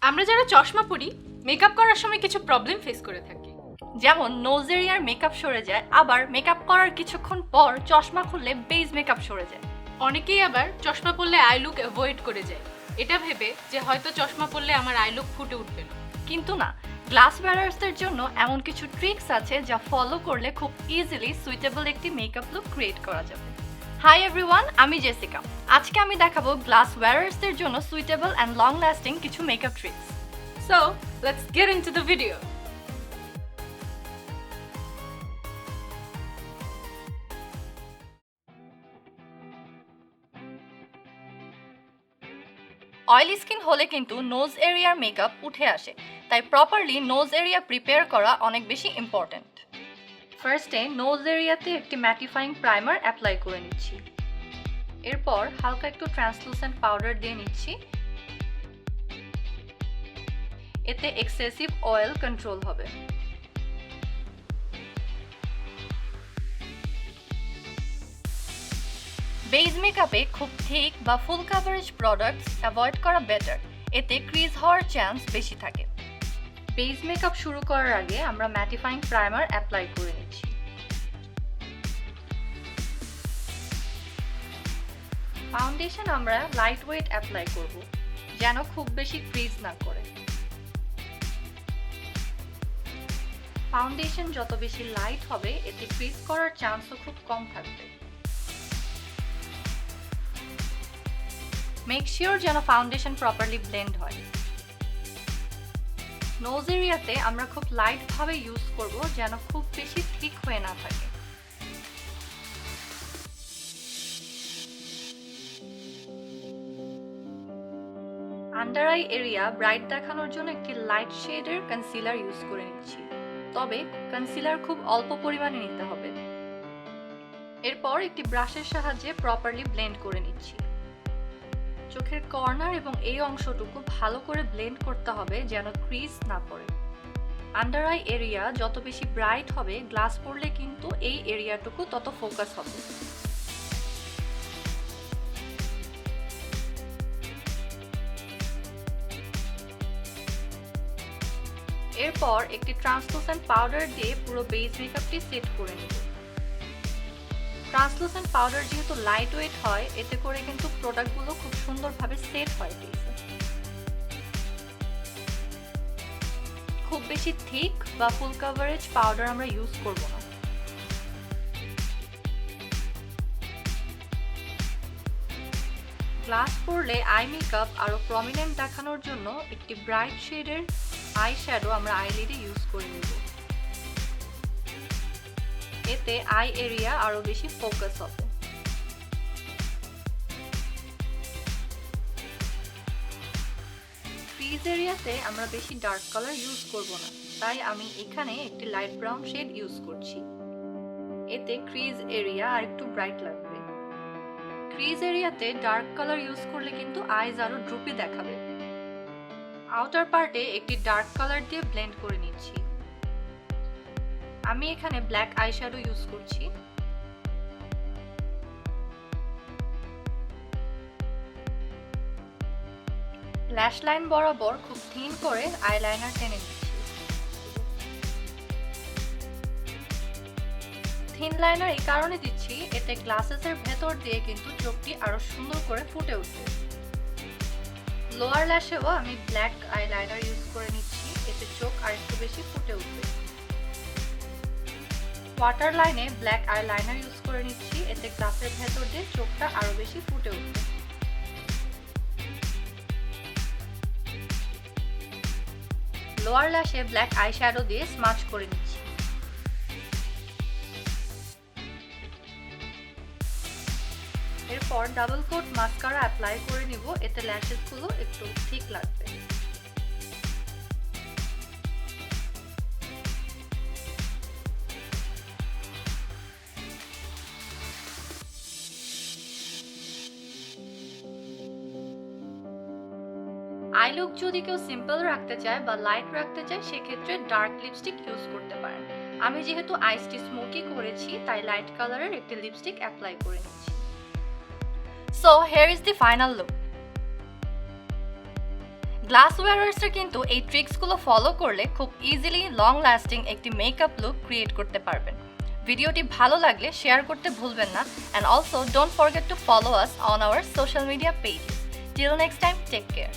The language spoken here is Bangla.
আমরা যারা চশমা পরি মেকআপ করার সময় কিছু প্রবলেম ফেস করে থাকি, যেমন নোজ এরিয়ার মেকআপ সরে যায়, আবার মেকআপ করার কিছুক্ষণ পর চশমা খুললে বেজ মেকআপ সরে যায়। অনেকেই আবার চশমা পরলে আই লুক অ্যাভয়েড করে যায়, এটা ভেবে যে হয়তো চশমা পরলে আমার আই লুক ফুটে উঠবে না। কিন্তু না, গ্লাস ওয়্যারার্সদের জন্য এমন কিছু ট্রিক্স আছে যা ফলো করলে খুব ইজিলি সুইটেবল একটি মেকআপ লুক ক্রিয়েট করা যাবে। হাই এভরিওয়ান, আমি জেসিকা। আজকে আমি দেখাবো গ্লাস ওয়্যারার্সদের জন্য সুইটেবল অ্যান্ড লং লাস্টিং কিছু makeup tricks. So let's get into the video. Oily skin হলে কিন্তু নোজ এরিয়ার মেকআপ উঠে আসে, তাই প্রপারলি নোজ এরিয়া প্রিপেয়ার করা অনেক বেশি ইম্পর্ট্যান্ট। ফার্স্টে নোজ এরিয়াতে একটি ম্যাটিফাইং প্রাইমার অ্যাপ্লাই করে নিচ্ছি। এরপর হালকা একটু ট্রান্সলুসেন্ট পাউডার দিয়ে নিচ্ছি। এতে এক্সেসিভ অয়েল কন্ট্রোল হবে। বেজ মেকআপে খুব থিক বা ফুল কাভারেজ প্রোডাক্টস অ্যাভয়েড করা বেটার, এতে ক্রিজ হওয়ার চান্স বেশি থাকে। বেজ মেকআপ শুরু করার আগে আমরা ম্যাটিফাইং প্রাইমার অ্যাপ্লাই করে নিচ্ছি। ফাউন্ডেশন আমরা লাইট ওয়েট অ্যাপ্লাই করব, যেন খুব বেশি ক্রিজ না করে। ফাউন্ডেশন যত বেশি লাইট হবে, এতে ক্রিজ করার চান্সও খুব কম থাকবে। মেক শিওর যেন ফাউন্ডেশন প্রপারলি ব্লেন্ড হয়। নোজ এরিয়াতে আমরা খুব লাইট ভাবে ইউজ করব, যেন খুব বেশি থিক হয়ে না থাকে। আন্ডার আই এরিয়া ব্রাইট দেখানোর জন্য একটি লাইট শেডের কনসিলার ইউজ করে নিচ্ছি, তবে কনসিলার খুব অল্প পরিমাণে নিতে হবে। এরপর একটি ব্রাশের সাহায্যে প্রপারলি ব্লেন্ড করে নিচ্ছি। চোখের কর্নার এবং এই অংশটুকু ভালো করে ব্লেন্ড করতে হবে, যেন ক্রিজ না পড়ে। আন্ডার আই এরিয়া যত বেশি ব্রাইট হবে, গ্লাস পরলে কিন্তু এই এরিয়াটুকু তত ফোকাস হবে। এরপর একটি ট্রান্সলুসেন্ট পাউডার দিয়ে পুরো বেজ মেকআপটি সেট করে নেব। ট্রান্সলুসেন্ট পাউডার যেহেতু লাইট ওয়েট হয়, এতে করে কিন্তু প্রোডাক্টগুলো খুব সুন্দরভাবে সেট হয় ফেসে। খুব বেশি থিক বা ফুল কভারেজ পাউডার আমরা ইউজ করব না। গ্লাস পরলে আই মেকআপ আরো প্রমিনেন্ট দেখানোর জন্য একটি ব্রাইট শেডের আই শ্যাডো আমরা আইলিডে ইউজ করে নেব। এতে আই এরিয়া আরো বেশি ফোকাস হবে। ক্রিজ এরিয়াতে আমরা বেশি ডার্ক কালার ইউজ করব না, তাই আমি এখানে একটি লাইট ব্রাউন শেড ইউজ করছি। এতে ক্রিজ এরিয়া আর একটু ব্রাইট লাগবে। ক্রিজ এরিয়াতে ডার্ক কালার ইউজ করলে কিন্তু আইজ আরো ড্রুপি দেখাবে। আউটার পার্টে একটি ডার্ক কালার দিয়ে ব্লেন্ড করে নিচ্ছি। আমি এখানে ব্ল্যাক আইশ্যাডো ইউজ করছি। ল্যাশ লাইন বরাবর খুব থিন করে আইলাইনার টেনে নিচ্ছি। থিন লাইনার এই কারণে দিচ্ছি, এতে গ্লাসেসের ভেতর দিয়ে কিন্তু চোখটি আরো সুন্দর করে ফুটে উঠবে। লোয়ার ল্যাশেও আমি ব্ল্যাক আইলাইনার ইউজ করে নিচ্ছি, এতে চোখ আরেকটু বেশি ফুটে উঠবে। ওয়াটার লাইনে ব্ল্যাক আইলাইনার ইউজ করে নিচ্ছি, এতে গ্লাসের ভেতর দিয়ে চোখটা আরো বেশি ফুটে উঠবে। লোয়ার ল্যাশে ব্ল্যাক আইশ্যাডো দিয়ে স্মাচ করে নিচ্ছি। এরপর ডাবল কোট মাস্কারা অ্যাপ্লাই করে নিব, এতে ল্যাশেসগুলো একটু ঠিক লাগবে। আই লুক যদি কেউ সিম্পল রাখতে চায় বা লাইট রাখতে চায়, সেক্ষেত্রে ডার্ক লিপস্টিক ইউজ করতে পারেন। আমি যেহেতু আইসটি স্মোকি করেছি, তাই লাইট কালারের একটি লিপস্টিক অ্যাপ্লাই করে নিচ্ছি। So here is the final look. Glass ওয়ারার্সরা কিন্তু এই ট্রিক্সগুলো ফলো করলে খুব ইজিলি লং লাস্টিং একটি মেকআপ লুক ক্রিয়েট করতে পারবেন। ভিডিওটি ভালো লাগলে শেয়ার করতে ভুলবেন না, and also don't forget to follow us on our social media page. Till next time, take care.